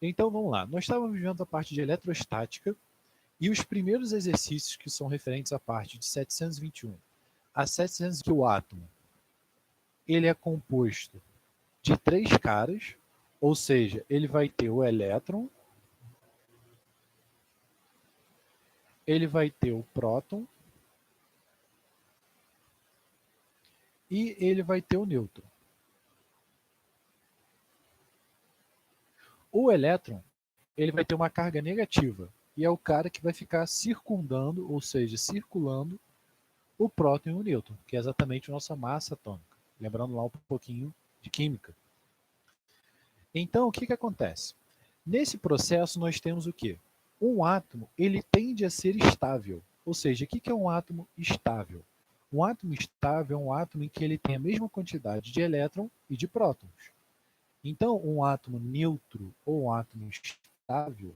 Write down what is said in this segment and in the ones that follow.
Então, vamos lá. Nós estávamos vendo a parte de eletrostática e os primeiros exercícios que são referentes à parte de 721 a 700, que o átomo ele é composto de três caras, ou seja, ele vai ter o elétron, ele vai ter o próton e ele vai ter o nêutron. O elétron ele vai ter uma carga negativa e é o cara que vai ficar circundando, ou seja, circulando o próton e o nêutron, que é exatamente a nossa massa atômica. Lembrando lá um pouquinho de química. Então, o que, que acontece? Nesse processo, nós temos o quê? Um átomo ele tende a ser estável. Ou seja, o que, que é um átomo estável? Um átomo estável é um átomo em que ele tem a mesma quantidade de elétron e de prótons. Então, um átomo neutro ou um átomo estável,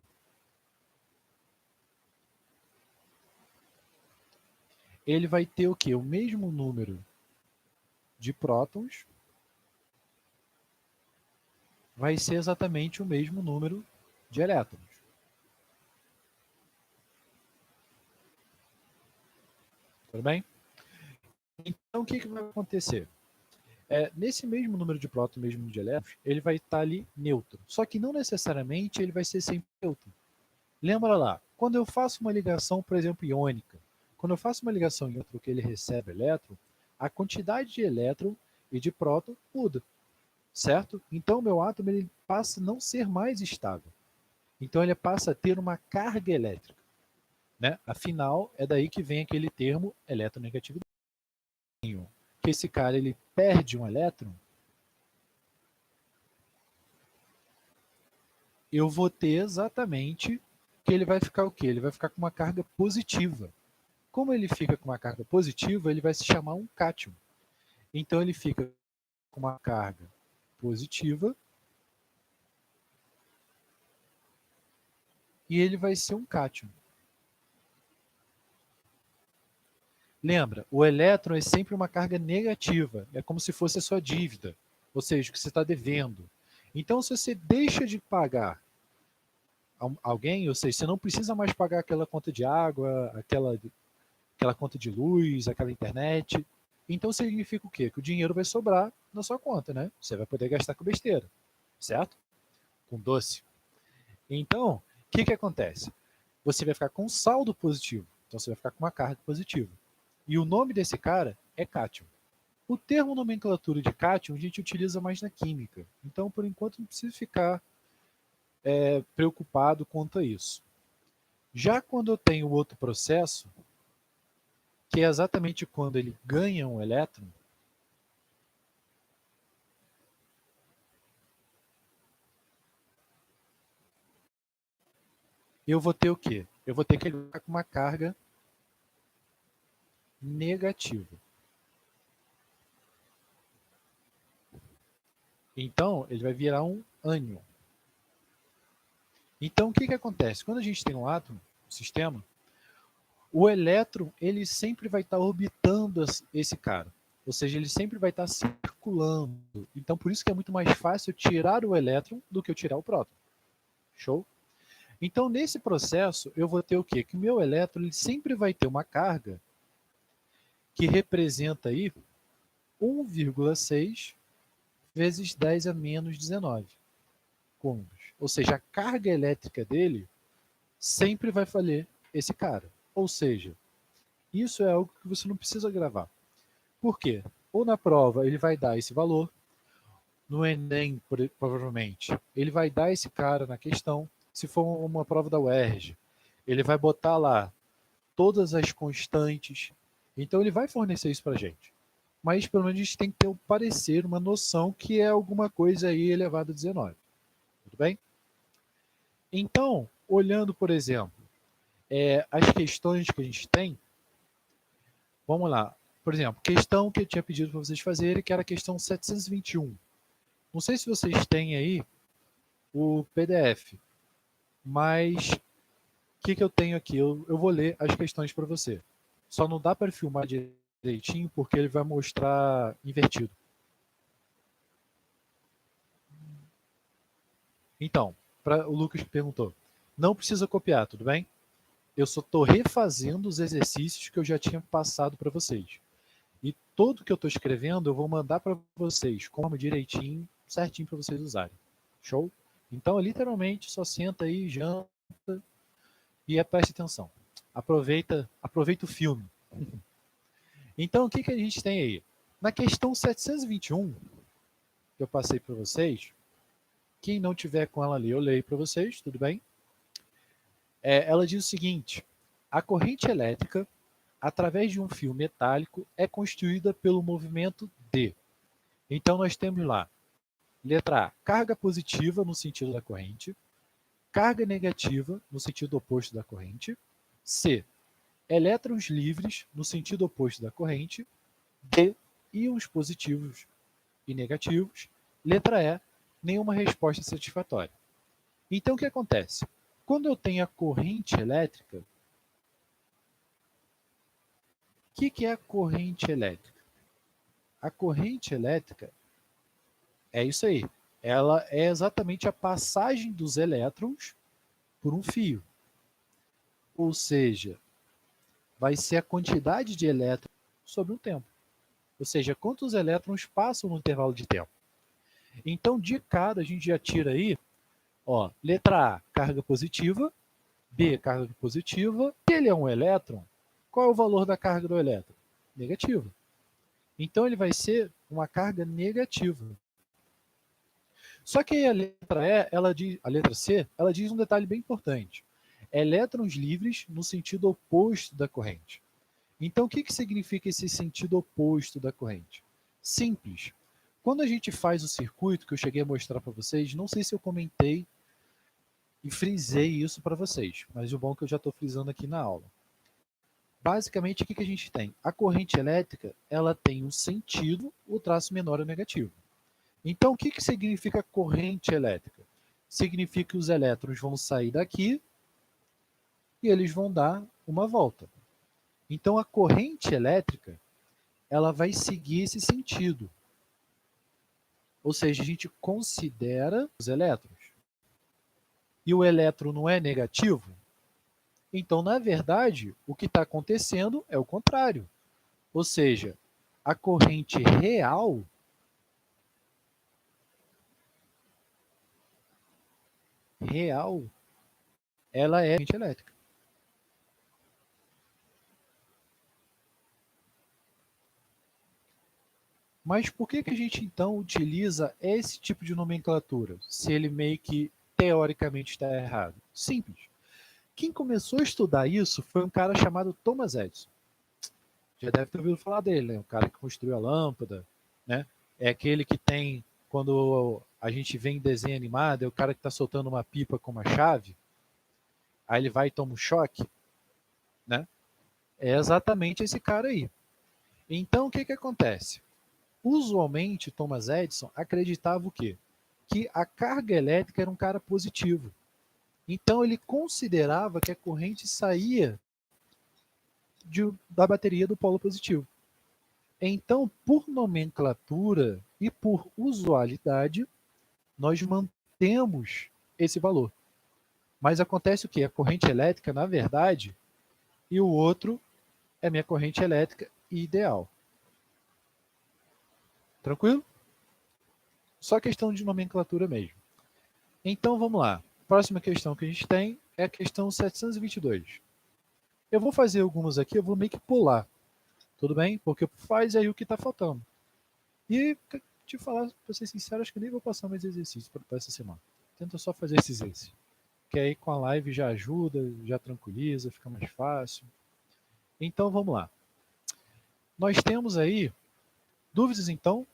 ele vai ter o quê? O mesmo número de prótons vai ser exatamente o mesmo número de elétrons. Tudo bem? Então, o que, que vai acontecer? Nesse mesmo número de prótons, mesmo número de elétrons, ele vai estar ali neutro. Só que não necessariamente ele vai ser sempre neutro. Lembra lá, quando eu faço uma ligação, por exemplo, iônica, quando eu faço uma ligação iônica que ele recebe elétron, a quantidade de elétron e de próton muda, certo? Então, o meu átomo ele passa a não ser mais estável. Então, ele passa a ter uma carga elétrica. Né? Afinal, é daí que vem aquele termo eletronegatividade. Que esse cara ele perde um elétron, eu vou ter exatamente que ele vai ficar o quê? Ele vai ficar com uma carga positiva. Como ele fica com uma carga positiva, ele vai se chamar um cátion. Então ele fica com uma carga positiva e ele vai ser um cátion. Lembra, o elétron é sempre uma carga negativa, é como se fosse a sua dívida, ou seja, o que você está devendo. Então, se você deixa de pagar alguém, ou seja, você não precisa mais pagar aquela conta de água, aquela conta de luz, aquela internet. Então significa o quê? Que o dinheiro vai sobrar na sua conta, né? Você vai poder gastar com besteira, certo? Com doce. Então, o que, que acontece? Você vai ficar com um saldo positivo. Então você vai ficar com uma carga positiva. E o nome desse cara é cátion. O termo nomenclatura de cátion a gente utiliza mais na química. Então, por enquanto, não precisa ficar preocupado quanto a isso. Já quando eu tenho outro processo, que é exatamente quando ele ganha um elétron, eu vou ter o quê? Eu vou ter que ele com uma carga negativa. Então, ele vai virar um ânion. Então, o que, que acontece? Quando a gente tem um átomo, um sistema, o elétron ele sempre vai estar orbitando esse cara. Ou seja, ele sempre vai estar circulando. Então, por isso que é muito mais fácil tirar o elétron do que eu tirar o próton. Show? Então, nesse processo, eu vou ter o quê? Que o meu elétron ele sempre vai ter uma carga que representa aí 1,6 vezes 10 a menos 19 coulombs. Ou seja, a carga elétrica dele sempre vai valer esse cara. Ou seja, isso é algo que você não precisa gravar. Por quê? Ou na prova ele vai dar esse valor, no Enem, provavelmente, ele vai dar esse cara na questão. Se for uma prova da UERJ, ele vai botar lá todas as constantes. Então ele vai fornecer isso para a gente. Mas pelo menos a gente tem que ter um parecer, uma noção que é alguma coisa aí elevado a 19. Tudo bem? Então, olhando, por exemplo, as questões que a gente tem, vamos lá. Por exemplo, questão que eu tinha pedido para vocês fazerem, que era a questão 721. Não sei se vocês têm aí o PDF, mas o que, que eu tenho aqui? Eu vou ler as questões para você. Só não dá para filmar direitinho porque ele vai mostrar invertido. Então, para o Lucas que perguntou. Não precisa copiar, tudo bem? Eu só estou refazendo os exercícios que eu já tinha passado para vocês. E tudo que eu estou escrevendo eu vou mandar para vocês, como direitinho, certinho para vocês usarem. Show? Então, literalmente, só senta aí, janta e preste atenção. Aproveita o filme. Então, o que a gente tem aí? Na questão 721, que eu passei para vocês, quem não tiver com ela ali, eu leio para vocês, tudo bem? Ela diz o seguinte: a corrente elétrica, através de um fio metálico, é constituída pelo movimento D. Então, nós temos lá, letra A, carga positiva no sentido da corrente, carga negativa no sentido oposto da corrente, C, elétrons livres no sentido oposto da corrente, D, íons positivos e negativos, letra E, nenhuma resposta satisfatória. Então, o que acontece? Quando eu tenho a corrente elétrica, o que é a corrente elétrica? A corrente elétrica é isso aí. Ela é exatamente a passagem dos elétrons por um fio. Ou seja, vai ser a quantidade de elétrons sobre um tempo. Ou seja, quantos elétrons passam no intervalo de tempo. Então, de cara, a gente já tira aí, ó, letra A, carga positiva, B, carga positiva. Se ele é um elétron, qual é o valor da carga do elétron? Negativa. Então, ele vai ser uma carga negativa. Só que a letra E, a letra C, ela diz um detalhe bem importante. Elétrons livres no sentido oposto da corrente. Então, o que significa esse sentido oposto da corrente? Simples. Quando a gente faz o circuito, que eu cheguei a mostrar para vocês, não sei se eu comentei e frisei isso para vocês, mas o bom é que eu já estou frisando aqui na aula. Basicamente, o que a gente tem? A corrente elétrica, ela tem um sentido, o traço menor é negativo. Então, o que significa corrente elétrica? Significa que os elétrons vão sair daqui e eles vão dar uma volta. Então, a corrente elétrica, ela vai seguir esse sentido. Ou seja, a gente considera os elétrons. E o elétron não é negativo? Então, na verdade, o que está acontecendo é o contrário. Ou seja, a corrente real, ela é a corrente elétrica. Mas por que a gente então utiliza esse tipo de nomenclatura, se ele meio que teoricamente está errado? Simples. Quem começou a estudar isso foi um cara chamado Thomas Edison. Já deve ter ouvido falar dele, né? O cara que construiu a lâmpada, né? É aquele que tem, quando a gente vê em desenho animado, é o cara que está soltando uma pipa com uma chave, aí ele vai e toma um choque, né? É exatamente esse cara aí. Então, o que acontece? Usualmente, Thomas Edison acreditava o quê? Que a carga elétrica era um cara positivo. Então, ele considerava que a corrente saía da bateria do polo positivo. Então, por nomenclatura e por usualidade, nós mantemos esse valor. Mas acontece o quê? A corrente elétrica, na verdade, e o outro é minha corrente elétrica ideal. Tranquilo? Só questão de nomenclatura mesmo. Então, vamos lá. Próxima questão que a gente tem é a questão 722. Eu vou fazer algumas aqui, eu vou meio que pular. Tudo bem? Porque faz aí o que está faltando. E, te falar, para ser sincero, acho que nem vou passar mais exercícios para essa semana. Tenta só fazer esses esse. Que aí com a live já ajuda, já tranquiliza, fica mais fácil. Então, vamos lá. Nós temos aí dúvidas, então?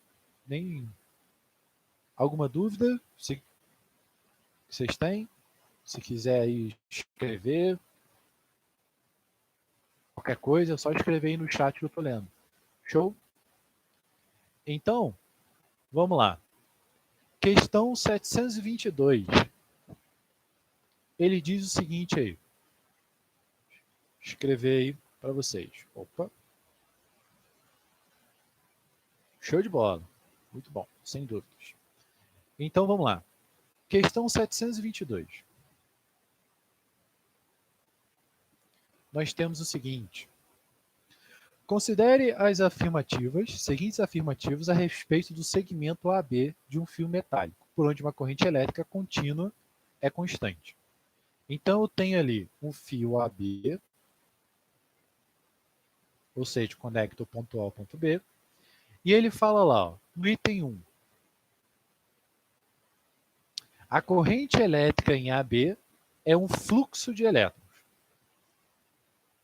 Nem alguma dúvida? Se vocês têm? Se quiser aí escrever, qualquer coisa, é só escrever aí no chat que eu tô lendo. Show? Então, vamos lá. Questão 722. Ele diz o seguinte aí. Escrever aí para vocês. Opa. Show de bola. Muito bom, sem dúvidas. Então, vamos lá. Questão 722. Nós temos o seguinte. Considere as seguintes afirmativas a respeito do segmento AB de um fio metálico, por onde uma corrente elétrica contínua é constante. Então, eu tenho ali um fio AB, ou seja, conecta o ponto A ao ponto B, e ele fala lá, ó, no item 1, a corrente elétrica em AB é um fluxo de elétrons.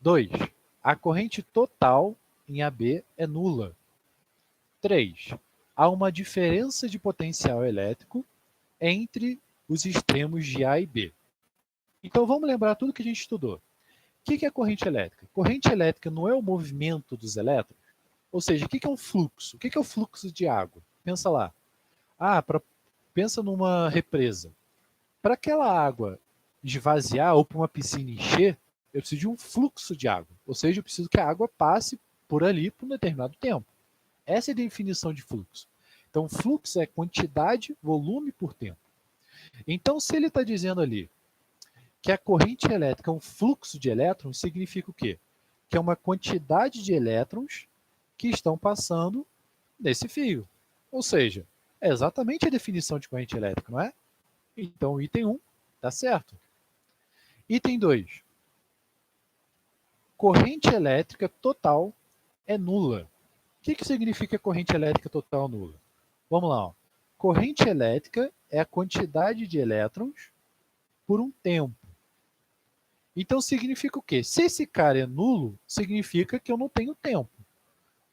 2. A corrente total em AB é nula. 3. Há uma diferença de potencial elétrico entre os extremos de A e B. Então vamos lembrar tudo que a gente estudou. O que é corrente elétrica? Corrente elétrica não é o movimento dos elétrons? Ou seja, o que é um fluxo? O que é o fluxo de água? Pensa lá. Pensa numa represa. Para aquela água esvaziar ou para uma piscina encher, eu preciso de um fluxo de água. Ou seja, eu preciso que a água passe por ali por um determinado tempo. Essa é a definição de fluxo. Então, fluxo é quantidade, volume por tempo. Então, se ele está dizendo ali que a corrente elétrica é um fluxo de elétrons, significa o quê? Que é uma quantidade de elétrons que estão passando nesse fio. Ou seja, é exatamente a definição de corrente elétrica, não é? Então, o item 1 está certo. Item 2. Corrente elétrica total é nula. O que significa corrente elétrica total nula? Vamos lá. Ó. Corrente elétrica é a quantidade de elétrons por um tempo. Então, significa o quê? Se esse cara é nulo, significa que eu não tenho tempo.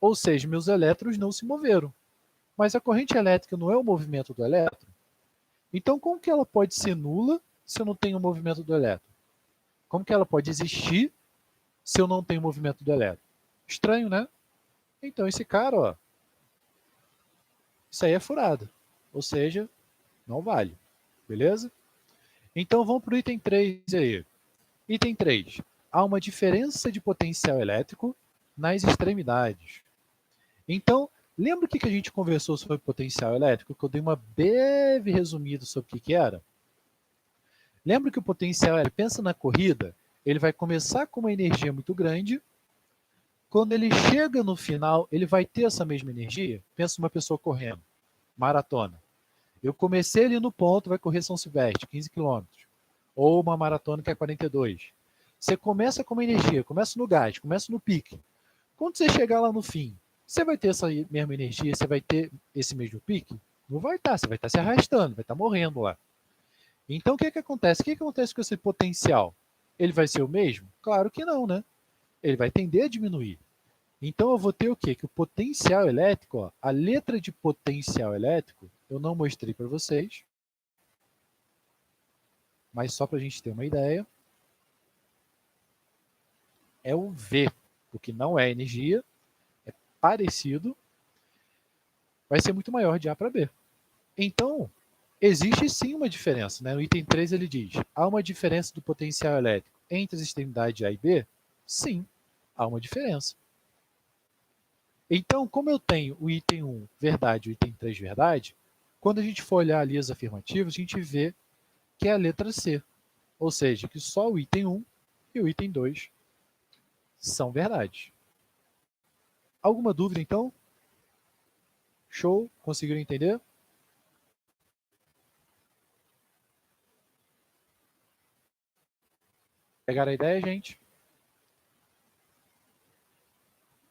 Ou seja, meus elétrons não se moveram. Mas a corrente elétrica não é o movimento do elétron? Então, como que ela pode ser nula se eu não tenho o movimento do elétron? Como que ela pode existir se eu não tenho o movimento do elétron? Estranho, né? Então, esse cara, ó, isso aí é furado. Ou seja, não vale. Beleza? Então, vamos para o item 3 aí. Item 3. Há uma diferença de potencial elétrico nas extremidades. Então, lembra o que a gente conversou sobre potencial elétrico? Que eu dei uma breve resumida sobre o que era? Lembra que o potencial elétrico, pensa na corrida, ele vai começar com uma energia muito grande. Quando ele chega no final, ele vai ter essa mesma energia? Pensa uma pessoa correndo, maratona. Eu comecei ali no ponto, vai correr São Silvestre, 15 quilômetros. Ou uma maratona que é 42. Você começa com uma energia, começa no gás, começa no pique. Quando você chegar lá no fim, você vai ter essa mesma energia, você vai ter esse mesmo pique? Não vai estar, você vai estar se arrastando, vai estar morrendo lá. Então, o que acontece? O que acontece com esse potencial? Ele vai ser o mesmo? Claro que não, né? Ele vai tender a diminuir. Então, eu vou ter o quê? Que o potencial elétrico, ó, a letra de potencial elétrico, eu não mostrei para vocês, mas só para a gente ter uma ideia, é o V, porque não é energia, é parecido, vai ser muito maior de A para B. Então, existe sim uma diferença. Né? No item 3 ele diz, há uma diferença do potencial elétrico entre as extremidades A e B? Sim, há uma diferença. Então, como eu tenho o item 1 verdade e o item 3 verdade, quando a gente for olhar ali as afirmativas, a gente vê que é a letra C. Ou seja, que só o item 1 e o item 2 são verdades. Alguma dúvida, então? Show? Conseguiram entender? Pegaram a ideia, gente?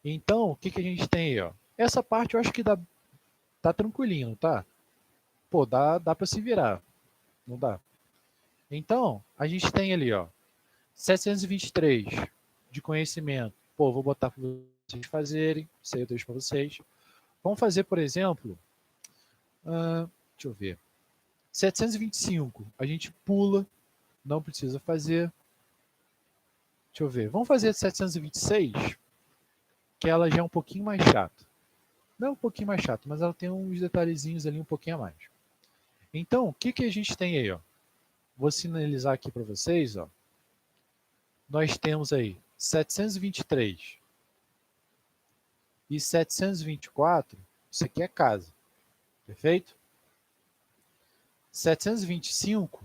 Então, o que a gente tem aí? Ó? Essa parte eu acho que tá tranquilinho, não tá? Pô, dá para se virar. Não dá? Então, a gente tem ali, ó, 723 de conhecimento. Pô, vou botar para vocês fazerem. Isso aí eu deixo para vocês. Vamos fazer, por exemplo, deixa eu ver. 725, a gente pula, não precisa fazer. Deixa eu ver. Vamos fazer 726, que ela já é um pouquinho mais chata. Não é um pouquinho mais chato, mas ela tem uns detalhezinhos ali um pouquinho a mais. Então, o que a gente tem aí? Ó? Vou sinalizar aqui para vocês. Ó. Nós temos aí 723 e 724. Isso aqui é casa. Perfeito? 725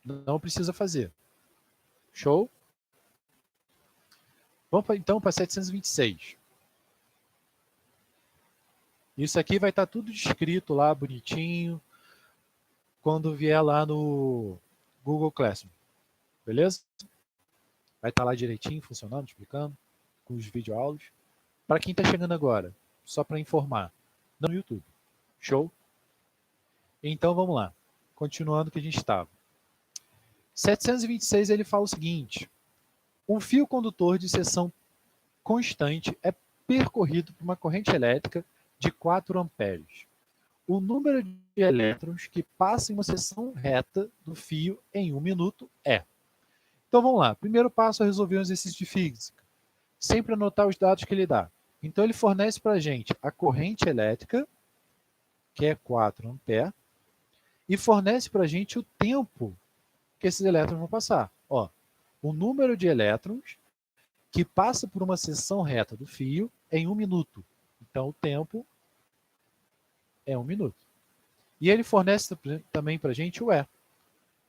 não precisa fazer. Show? Vamos então para 726. Isso aqui vai estar tudo descrito lá, bonitinho, quando vier lá no Google Classroom. Beleza? Vai estar lá direitinho, funcionando, explicando, com os videoaulas. Para quem está chegando agora, só para informar, no YouTube. Show? Então vamos lá. Continuando que a gente estava. 726 ele fala o seguinte: um fio condutor de seção constante é percorrido por uma corrente elétrica de 4 amperes. O número de elétrons que passam em uma seção reta do fio em 1 minuto é. Então vamos lá. Primeiro passo é resolver um exercício de física. Sempre anotar os dados que ele dá. Então ele fornece para a gente a corrente elétrica, que é 4 amperes, e fornece para a gente o tempo que esses elétrons vão passar. Ó, o número de elétrons que passa por uma seção reta do fio em 1 minuto. Então o tempo é 1 minuto. E ele fornece também para a gente o E,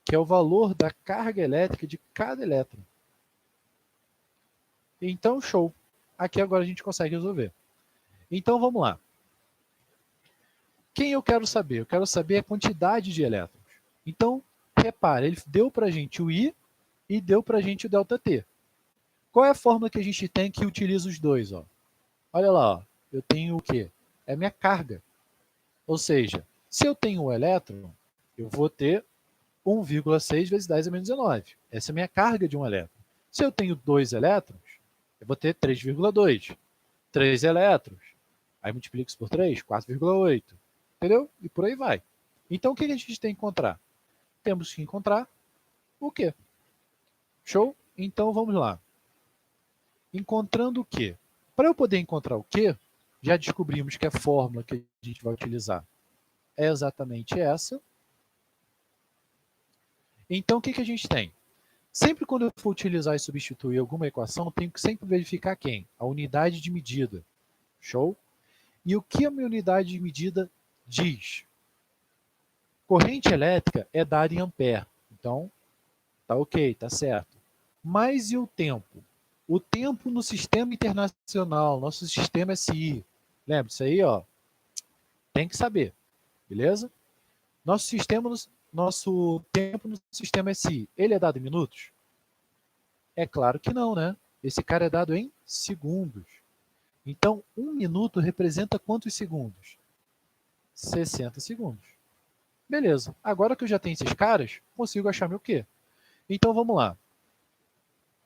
que é o valor da carga elétrica de cada elétron. Então, show. Aqui agora a gente consegue resolver. Então, vamos lá. Quem eu quero saber? Eu quero saber a quantidade de elétrons. Então, repare, ele deu para a gente o I e deu para a gente o ΔT. Qual é a fórmula que a gente tem que utiliza os dois? Ó? Olha lá, ó. Eu tenho o quê? É a minha carga. Ou seja, se eu tenho um elétron, eu vou ter 1,6 vezes 10 a menos 19. Essa é a minha carga de um elétron. Se eu tenho 2 elétrons, eu vou ter 3,2. 3 elétrons. Aí multiplico isso por 3, 4,8. Entendeu? E por aí vai. Então, o que a gente tem que encontrar? Temos que encontrar o quê? Show? Então, vamos lá. Encontrando o quê? Para eu poder encontrar o quê, já descobrimos que a fórmula que a gente vai utilizar é exatamente essa. Então, o que a gente tem? Sempre quando eu for utilizar e substituir alguma equação, eu tenho que sempre verificar quem? A unidade de medida. Show? E o que a minha unidade de medida diz? Corrente elétrica é dada em ampere. Então, tá ok, tá certo. Mas e o tempo? O tempo no sistema internacional, nosso sistema SI. Lembra disso aí, ó? Tem que saber, beleza? Nosso tempo no sistema SI, ele é dado em minutos? É claro que não, né? Esse cara é dado em segundos. Então, 1 minuto representa quantos segundos? 60 segundos. Beleza. Agora que eu já tenho esses caras, consigo achar meu Q. Então, vamos lá.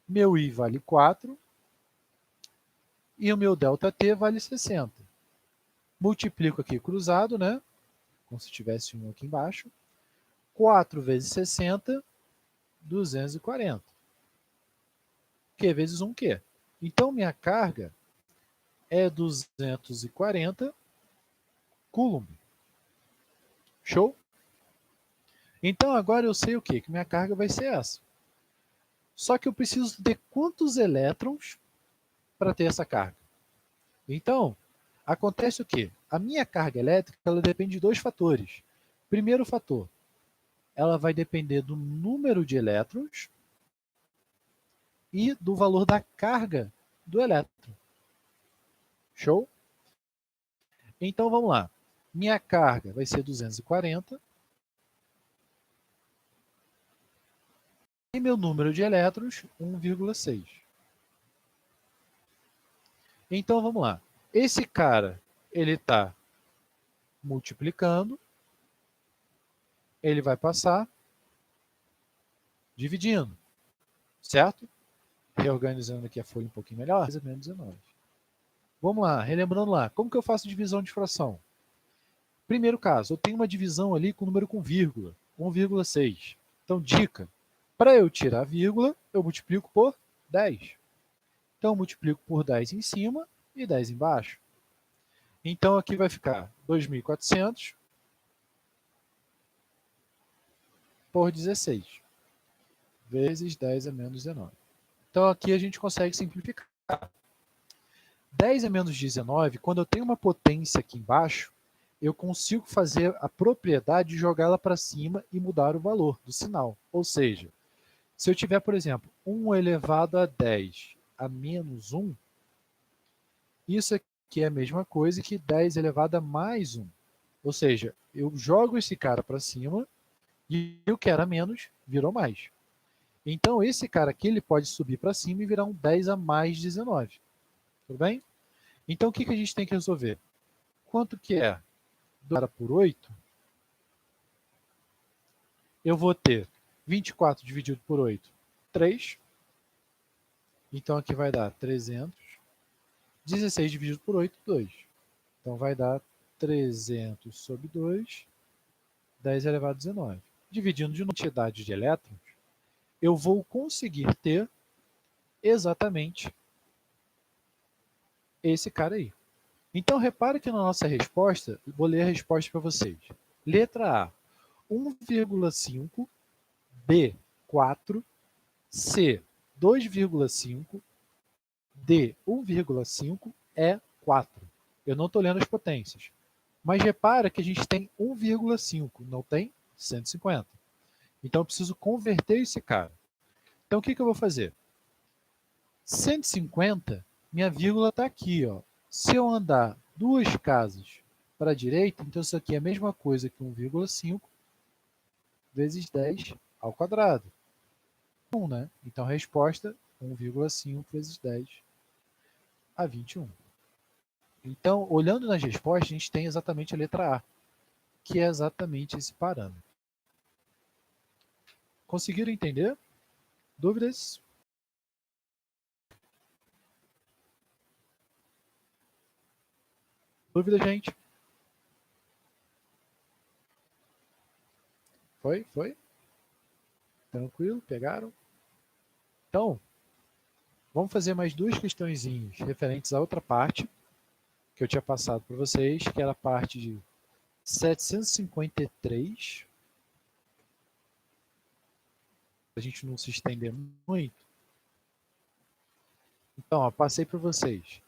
Meu I vale 4 e o meu ΔT vale 60. Multiplico aqui cruzado, né? Como se tivesse um aqui embaixo. 4 vezes 60, 240. Q vezes 1 Q. Então, minha carga é 240 Coulomb. Show? Então, agora eu sei o quê? Que minha carga vai ser essa. Só que eu preciso de quantos elétrons para ter essa carga? Então, acontece o quê? A minha carga elétrica ela depende de 2 fatores. Primeiro fator, ela vai depender do número de elétrons e do valor da carga do elétron. Show? Então, vamos lá. Minha carga vai ser 240. E meu número de elétrons, 1,6. Então, vamos lá. Esse cara, ele está multiplicando, ele vai passar dividindo, certo? Reorganizando aqui a folha um pouquinho melhor, mais ou menos 19. Vamos lá, relembrando lá, como que eu faço divisão de fração? Primeiro caso, eu tenho uma divisão ali com número com vírgula, 1,6. Então, dica, para eu tirar a vírgula, eu multiplico por 10. Então, eu multiplico por 10 em cima e 10 embaixo. Então, aqui vai ficar 2.400 por 16, vezes 10 a menos 19. Então, aqui a gente consegue simplificar. 10 a menos 19, quando eu tenho uma potência aqui embaixo, eu consigo fazer a propriedade de jogá-la para cima e mudar o valor do sinal. Ou seja, se eu tiver, por exemplo, 1 elevado a 10 a menos 1, isso aqui é a mesma coisa que 10 elevado a mais 1. Ou seja, eu jogo esse cara para cima e o que era menos virou mais. Então, esse cara aqui ele pode subir para cima e virar um 10 a mais 19. Tudo bem? Então, o que a gente tem que resolver? Quanto que é 2 por 8? Eu vou ter 24 dividido por 8, 3. Então, aqui vai dar 300. 16 dividido por 8, 2. Então, vai dar 300 sobre 2, 10 elevado a 19. Dividindo de quantidade de elétrons, eu vou conseguir ter exatamente esse cara aí. Então, repare que na nossa resposta, vou ler a resposta para vocês. Letra A, 1,5, B, 4, C, 2,5, D, 1,5, E, 4. Eu não estou lendo as potências. Mas repara que a gente tem 1,5, não tem 150. Então, eu preciso converter esse cara. Então, o que eu vou fazer? 150, minha vírgula está aqui. Ó. Se eu andar 2 casas para a direita, então isso aqui é a mesma coisa que 1,5 vezes 10 ao quadrado. 1, né? Então, a resposta, 1,5 vezes 10 a 21. Então, olhando nas respostas, a gente tem exatamente a letra A, que é exatamente esse parâmetro. Conseguiram entender? Dúvidas? Dúvida, gente? Foi? Foi? Tranquilo? Pegaram? Então, vamos fazer mais 2 questõezinhas referentes à outra parte que eu tinha passado para vocês, que era a parte de 753. A gente não se estender muito. Então, ó, passei para vocês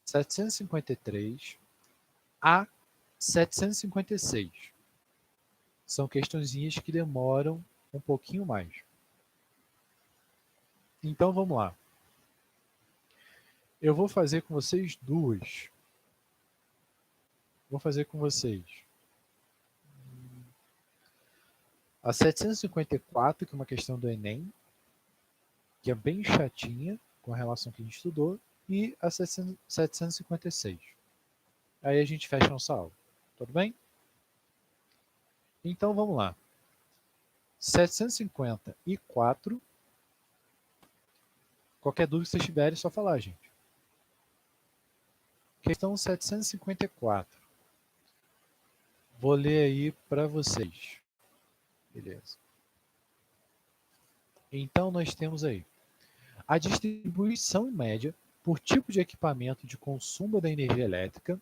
753 a 756. São questõezinhas que demoram um pouquinho mais. Então, vamos lá. Eu vou fazer com vocês duas. Vou fazer com vocês a 754, que é uma questão do Enem, que é bem chatinha com a relação que a gente estudou, e a 756. Aí a gente fecha nossa aula. Tudo bem? Então vamos lá. 754. Qualquer dúvida que vocês tiverem, é só falar, gente. Questão 754. Vou ler aí para vocês. Beleza. Então nós temos aí a distribuição média por tipo de equipamento de consumo da energia elétrica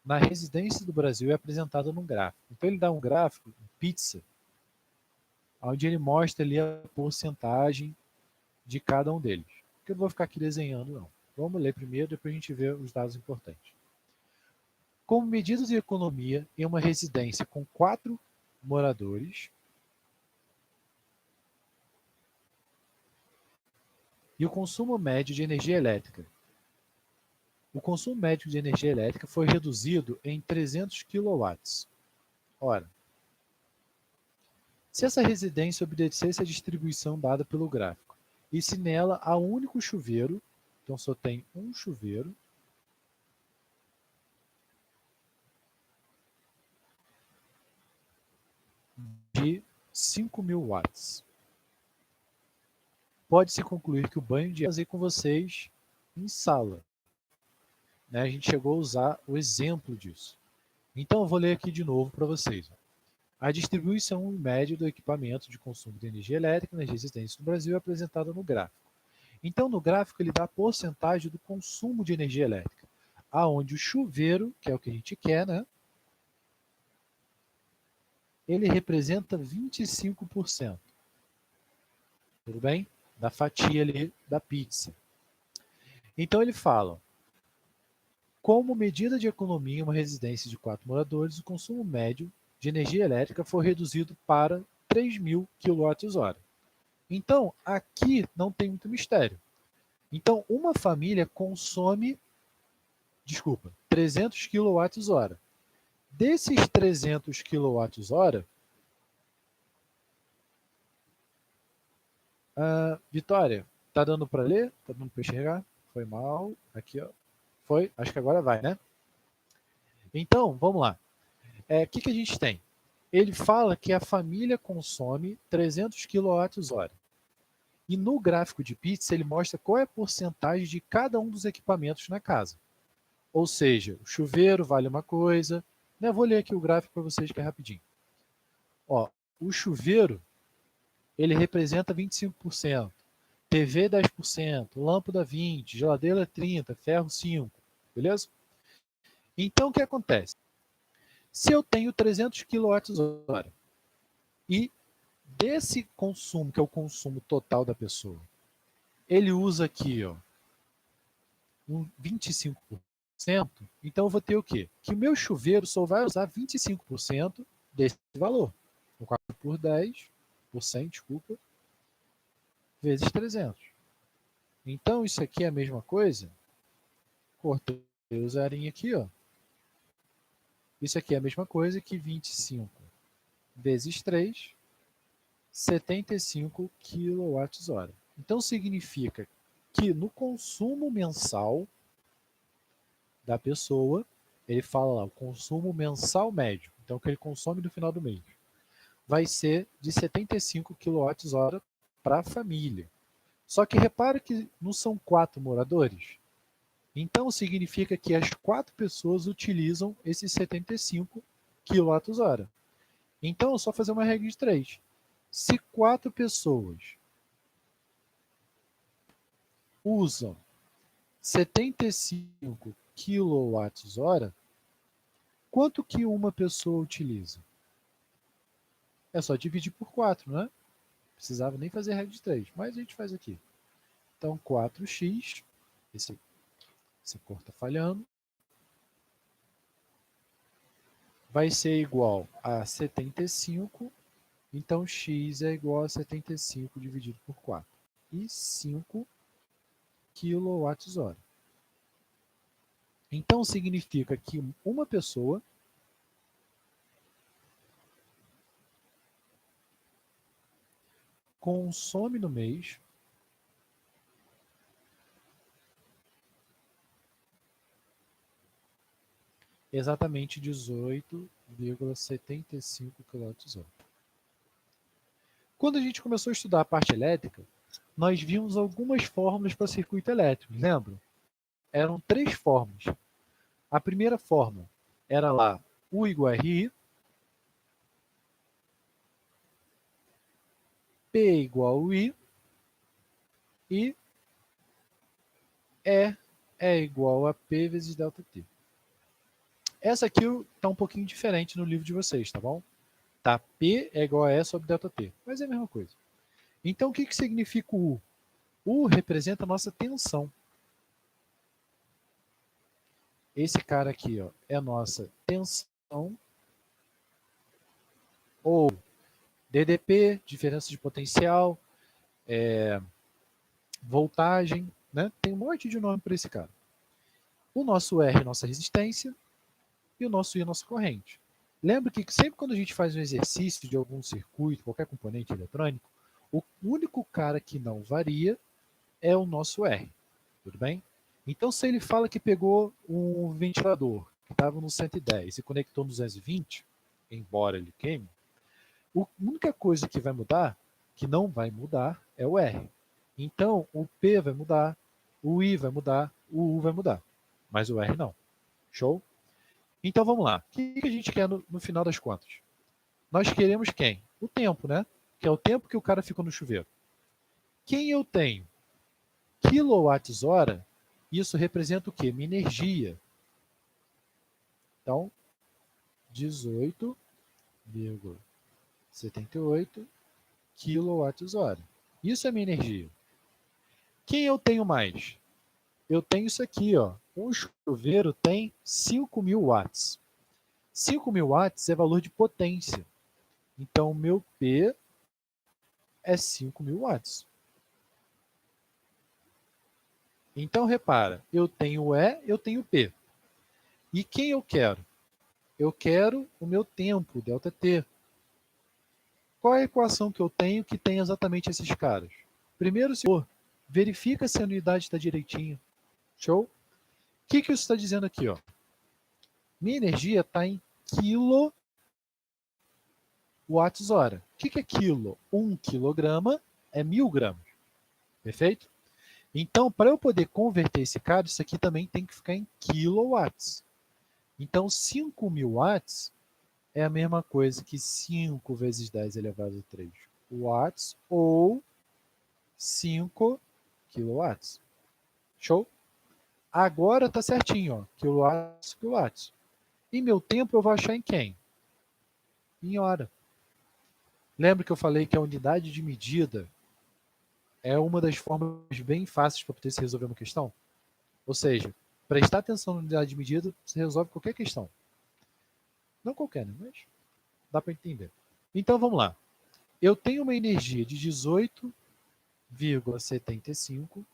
na residência do Brasil é apresentada num gráfico. Então ele dá um gráfico, um pizza, onde ele mostra ali a porcentagem de cada um deles. Que eu não vou ficar aqui desenhando, não. Vamos ler primeiro, depois a gente vê os dados importantes. Como medidas de economia em uma residência com 4 moradores e o consumo médio de energia elétrica. O consumo médio de energia elétrica foi reduzido em 300 kW. Ora, se essa residência obedecesse à distribuição dada pelo gráfico, e se nela há um único chuveiro, então só tem um chuveiro, de 5.000 watts. Pode-se concluir que o banho de fazer com vocês em sala. Né? A gente chegou a usar o exemplo disso. Então eu vou ler aqui de novo para vocês. A distribuição média do equipamento de consumo de energia elétrica nas residências do Brasil é apresentada no gráfico. Então no gráfico ele dá a porcentagem do consumo de energia elétrica, aonde o chuveiro, que é o que a gente quer, né? Ele representa 25%. Tudo bem? Da fatia ali da pizza. Então ele fala, Como medida de economia em uma residência de 4 moradores, o consumo médio de energia elétrica foi reduzido para 3.000 kWh. Então, aqui não tem muito mistério. Então, uma família consome, 300 kWh. Desses 300 kWh, Vitória, tá dando para ler? Tá dando para enxergar? Foi mal. Aqui, ó. Foi? Acho que agora vai, né? Então, vamos lá. O que a gente tem? Ele fala que a família consome 300 kWh. E no gráfico de pizza, ele mostra qual é a porcentagem de cada um dos equipamentos na casa. Ou seja, o chuveiro vale uma coisa. Né? Vou ler aqui o gráfico para vocês que é rapidinho. Ó, o chuveiro, ele representa 25%. TV 10%, lâmpada 20%, geladeira 30%, ferro 5%. Beleza? Então, o que acontece? Se eu tenho 300 kWh e desse consumo, que é o consumo total da pessoa, ele usa aqui, ó, 25%, então eu vou ter o quê? Que o meu chuveiro só vai usar 25% desse valor. 4 por 10, por 100, desculpa, vezes 300. Então isso aqui é a mesma coisa. Cortei o zerinho aqui, ó. Isso aqui é a mesma coisa que 25 vezes 3, 75 kWh. Então significa que no consumo mensal da pessoa, ele fala lá, o consumo mensal médio, então o que ele consome no final do mês, vai ser de 75 kWh para a família. Só que repara que não são 4 moradores. Então significa que as 4 pessoas utilizam esses 75 kWh. Então é só fazer uma regra de 3. Se 4 pessoas usam 75 kWh, quanto que uma pessoa utiliza? É só dividir por 4, não é? Precisava nem fazer regra de 3, mas a gente faz aqui. Então 4x, esse cor está falhando, vai ser igual a 75, então x é igual a 75 dividido por 4. E 5 kWh. Então significa que uma pessoa consome no mês exatamente 18,75 kWh. Quando a gente começou a estudar a parte elétrica, nós vimos algumas fórmulas para circuito elétrico, lembram? Eram 3 fórmulas. A primeira fórmula era lá U igual a RI, P igual a I e E é igual a P vezes delta T. Essa aqui está um pouquinho diferente no livro de vocês, tá bom? Tá, P é igual a E sobre delta T, mas é a mesma coisa. Então, o que significa o U? U representa a nossa tensão. Esse cara aqui, ó, é a nossa tensão, ou DDP, diferença de potencial, voltagem, né? Tem um monte de nome para esse cara. O nosso R é nossa resistência e o nosso I é nossa corrente. Lembra que sempre quando a gente faz um exercício de algum circuito, qualquer componente eletrônico, o único cara que não varia é o nosso R. Tudo bem? Então, se ele fala que pegou um ventilador que estava no 110 e conectou no 220, embora ele queime, a única coisa que vai mudar, que não vai mudar, é o R. Então, o P vai mudar, o I vai mudar, o U vai mudar, mas o R não. Show? Então, vamos lá. O que a gente quer no final das contas? Nós queremos quem? O tempo, né? Que é o tempo que o cara ficou no chuveiro. Quem eu tenho? Quilowatts-hora, isso representa o quê? Minha energia. Então, 18,78 kWh. Isso é minha energia. Quem eu tenho mais? Eu tenho isso aqui, ó, Um chuveiro tem 5.000 watts. 5.000 watts é valor de potência. Então, o meu P é 5.000 watts. Então, repara, eu tenho E, eu tenho P. E quem eu quero? Eu quero o meu tempo, ΔT. Qual é a equação que eu tenho que tem exatamente esses caras? Primeiro, verifica se a unidade está direitinho. Show? O que isso está dizendo aqui? Ó? Minha energia está em quilowatts-hora. O que é quilo? 1 quilograma é 1.000 gramas. Perfeito? Então, para eu poder converter esse cara, isso aqui também tem que ficar em quilowatts. Então, 5.000 watts é a mesma coisa que 5 vezes 10 elevado a 3 watts ou 5 quilowatts. Show? Agora tá certinho, ó. Quilowatts, quilowatts. E meu tempo eu vou achar em quem? Em hora. Lembra que eu falei que a unidade de medida é uma das formas bem fáceis para poder se resolver uma questão? Ou seja, prestar atenção na unidade de medida, você resolve qualquer questão. Não qualquer, né? Mas dá para entender. Então vamos lá. Eu tenho uma energia de 18,75.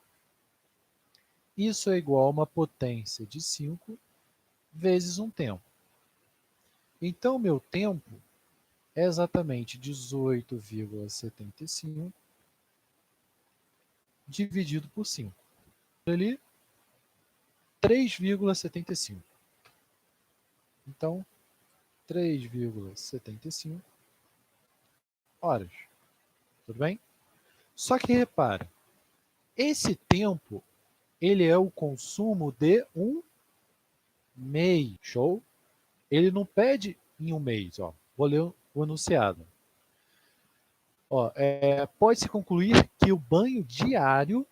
Isso é igual a uma potência de 5 vezes um tempo. Então, meu tempo é exatamente 18,75 dividido por 5. Ali, 3,75. Então, 3,75 horas. Tudo bem? Só que repara, esse tempo ele é o consumo de um mês. Show? Ele não pede em um mês. Ó. Vou ler o enunciado. Pode-se concluir que o banho diário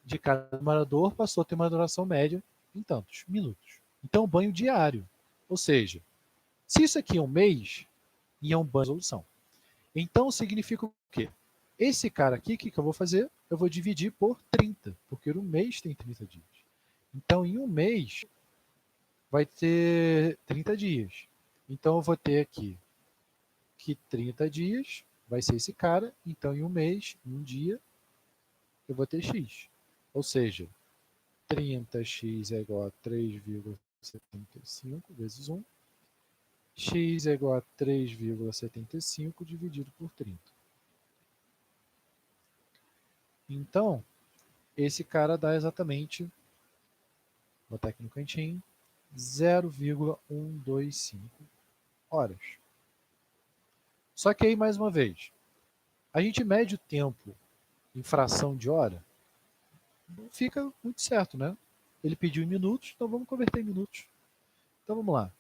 de cada morador passou a ter uma duração média em tantos minutos. Então, banho diário. Ou seja, se isso aqui é um mês, e é um banho de resolução. Então, significa o quê? Esse cara aqui, o que eu vou fazer? Eu vou dividir por 30, porque um mês tem 30 dias. Então, em um mês, vai ter 30 dias. Então, eu vou ter aqui que 30 dias vai ser esse cara. Então, em um mês, em um dia, eu vou ter X. Ou seja, 30x é igual a 3,75 vezes 1. X é igual a 3,75 dividido por 30. Então, esse cara dá exatamente, vou botar aqui no cantinho, 0,125 horas. Só que aí, mais uma vez, a gente mede o tempo em fração de hora, não fica muito certo, né? Ele pediu em minutos, então vamos converter em minutos. Então vamos lá.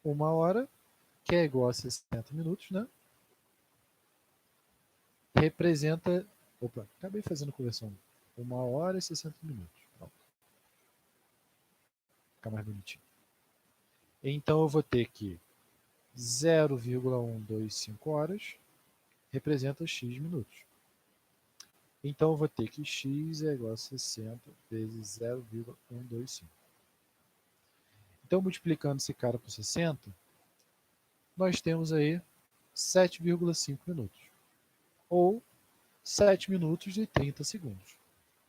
1 hora, que é igual a 60 minutos, né? Representa... Opa, acabei fazendo conversão. 1 hora e 60 minutos. Pronto. Fica mais bonitinho. Então eu vou ter que 0,125 horas representa x minutos. Então eu vou ter que x é igual a 60 vezes 0,125. Então, multiplicando esse cara por 60, nós temos aí 7,5 minutos. Ou 7 minutos e 30 segundos.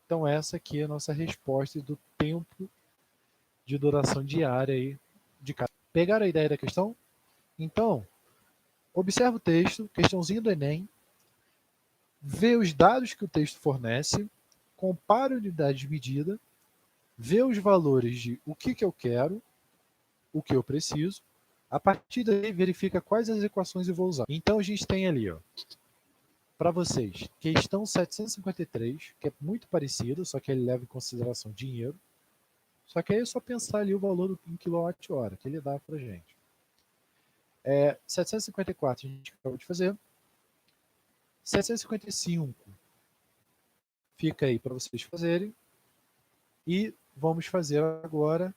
Então, essa aqui é a nossa resposta do tempo de duração diária aí de cada. Pegaram a ideia da questão? Então, observa o texto, questãozinho do Enem, vê os dados que o texto fornece, compara a unidade de medida, vê os valores de o que eu quero, o que eu preciso, a partir daí verifica quais as equações eu vou usar. Então a gente tem ali, para vocês, questão 753, que é muito parecida, só que ele leva em consideração dinheiro. Só que aí é só pensar ali o valor em quilowatt-hora que ele dá para a gente. 754 a gente acabou de fazer. 755 fica aí para vocês fazerem. E vamos fazer agora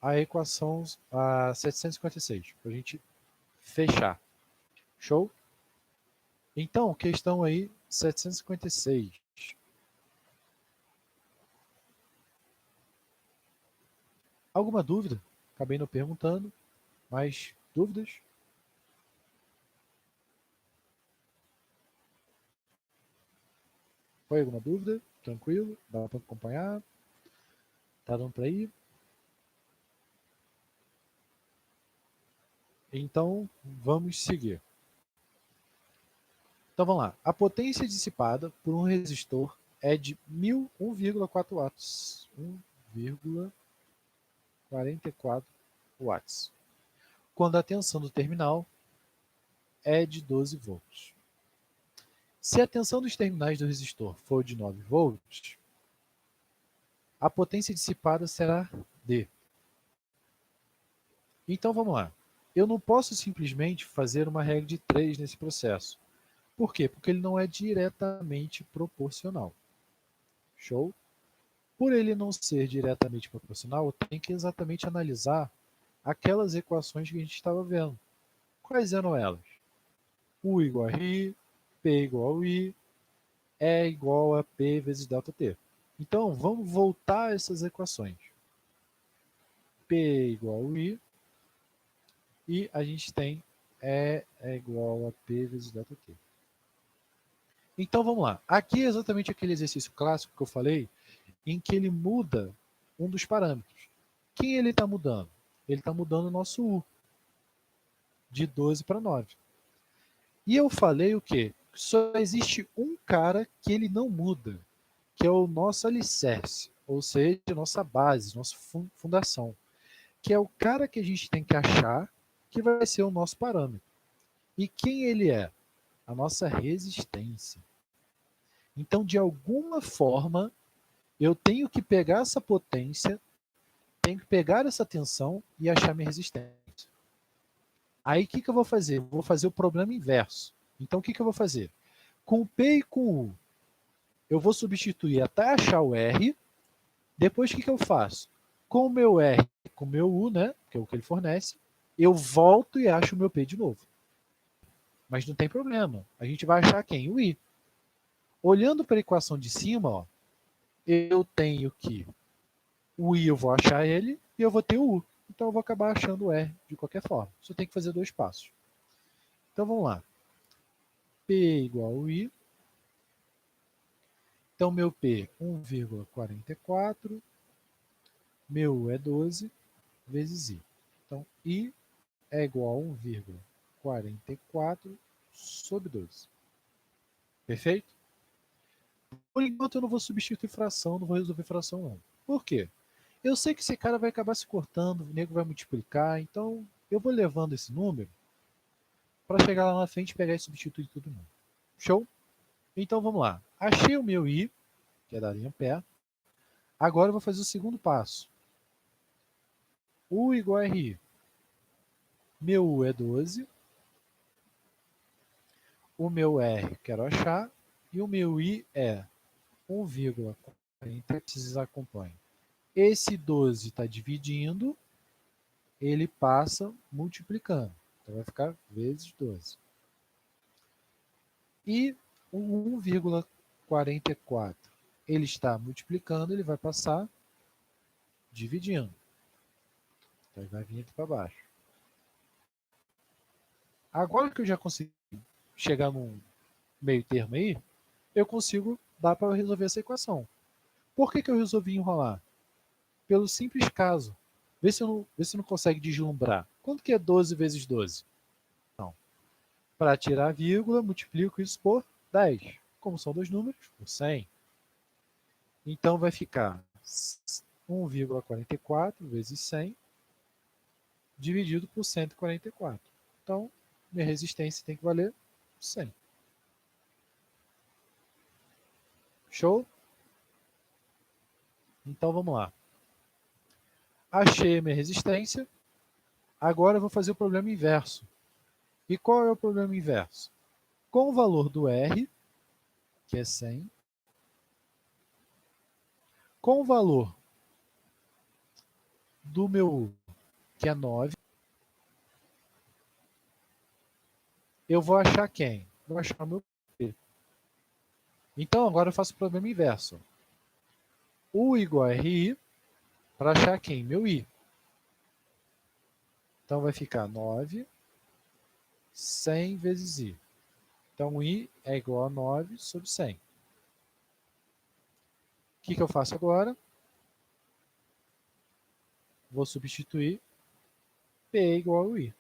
a equação a 756, para a gente fechar. Show? Então, questão aí 756. Alguma dúvida? Acabei não perguntando, mas dúvidas? Foi alguma dúvida? Tranquilo? Dá para acompanhar? Tá dando para ir? Então, vamos seguir. Então vamos lá. A potência dissipada por um resistor é de 1,4 watts. 1,44 watts. Quando a tensão do terminal é de 12 volts. Se a tensão dos terminais do resistor for de 9 volts, a potência dissipada será D. Então vamos lá. Eu não posso simplesmente fazer uma regra de 3 nesse processo. Por quê? Porque ele não é diretamente proporcional. Show? Por ele não ser diretamente proporcional, eu tenho que exatamente analisar aquelas equações que a gente estava vendo. Quais eram elas? U igual a I, P igual a I, E igual a P vezes ΔT. Então, vamos voltar a essas equações. P igual a I e a gente tem E é igual a P vezes ΔT. Então, vamos lá. Aqui é exatamente aquele exercício clássico que eu falei, em que ele muda um dos parâmetros. Quem ele está mudando? Ele está mudando o nosso U, de 12 para 9. E eu falei o quê? Só existe um cara que ele não muda, que é o nosso alicerce, ou seja, nossa base, nossa fundação, que é o cara que a gente tem que achar que vai ser o nosso parâmetro. E quem ele é? A nossa resistência. Então, de alguma forma, eu tenho que pegar essa potência, tenho que pegar essa tensão e achar minha resistência. Aí o que eu vou fazer? Vou fazer o problema inverso. Então o que eu vou fazer? Com o P e com o U, eu vou substituir até achar o R. Depois o que eu faço? Com o meu R, com o meu U, né, que é o que ele fornece, eu volto e acho o meu P de novo. Mas não tem problema. A gente vai achar quem? O I. Olhando para a equação de cima, ó, eu tenho que o I eu vou achar ele e eu vou ter o U. Então eu vou acabar achando o R de qualquer forma. Só tem que fazer 2 passos. Então vamos lá. P igual ao I. Então meu P 1,44, meu U é 12 vezes I. Então I é igual a 1,44 sobre 12. Perfeito? Por enquanto eu não vou substituir fração, não vou resolver fração não. Por quê? Eu sei que esse cara vai acabar se cortando, o nego vai multiplicar, então eu vou levando esse número para chegar lá na frente, pegar e substituir todo mundo. Show? Então vamos lá. Achei o meu I, que é da linha pé. Agora eu vou fazer o segundo passo. U igual a RI. Meu U é 12. O meu R quero achar. E o meu I é 1,40. Vocês acompanham. Esse 12 está dividindo, ele passa multiplicando. Então vai ficar vezes 12. E o 1,44, ele está multiplicando, ele vai passar dividindo. Então ele vai vir aqui para baixo. Agora que eu já consegui chegar num meio termo aí, eu consigo dar para resolver essa equação. Por que eu resolvi enrolar? Pelo simples caso. Vê se não consegue deslumbrar. Quanto que é 12 vezes 12? Não. Para tirar a vírgula, multiplico isso por 10. Como são dois números, por 100. Então vai ficar 1,44 vezes 100 dividido por 144. Então, minha resistência tem que valer 100. Show? Então vamos lá. Achei a minha resistência. Agora eu vou fazer o problema inverso. E qual é o problema inverso? Com o valor do R, que é 100, com o valor do meu U, que é 9, eu vou achar quem? Vou achar o meu P. Então agora eu faço o problema inverso. U igual a RI para achar quem? Meu I. Então vai ficar 9, 100 vezes I. Então I é igual a 9 sobre 100. O que eu faço agora? Vou substituir P é igual ao I.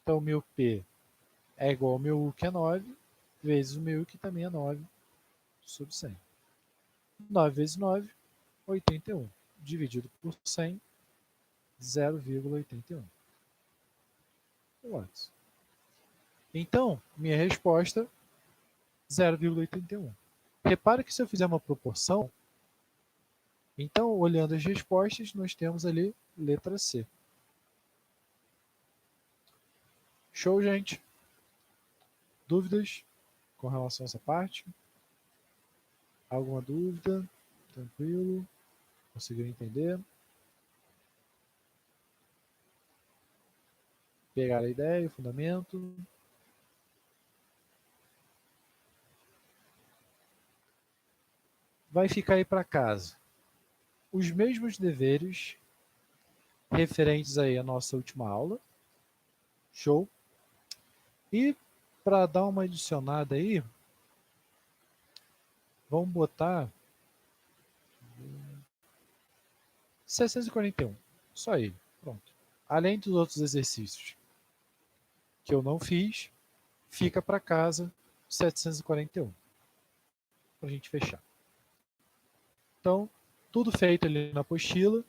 Então, meu P é igual ao meu U, que é 9, vezes o meu U, que também é 9, sobre 100. 9 vezes 9, 81. Dividido por 100, 0,81 watts. Então, minha resposta, 0,81. Repara que se eu fizer uma proporção, então, olhando as respostas, nós temos ali letra C. Show, gente? Dúvidas com relação a essa parte? Alguma dúvida? Tranquilo? Conseguiu entender? Pegar a ideia, o fundamento? Vai ficar aí para casa os mesmos deveres referentes aí à nossa última aula. Show? E para dar uma adicionada aí, vamos botar 641. Só ele. Pronto. Além dos outros exercícios que eu não fiz, fica para casa 741. Para a gente fechar. Então, tudo feito ali na apostila.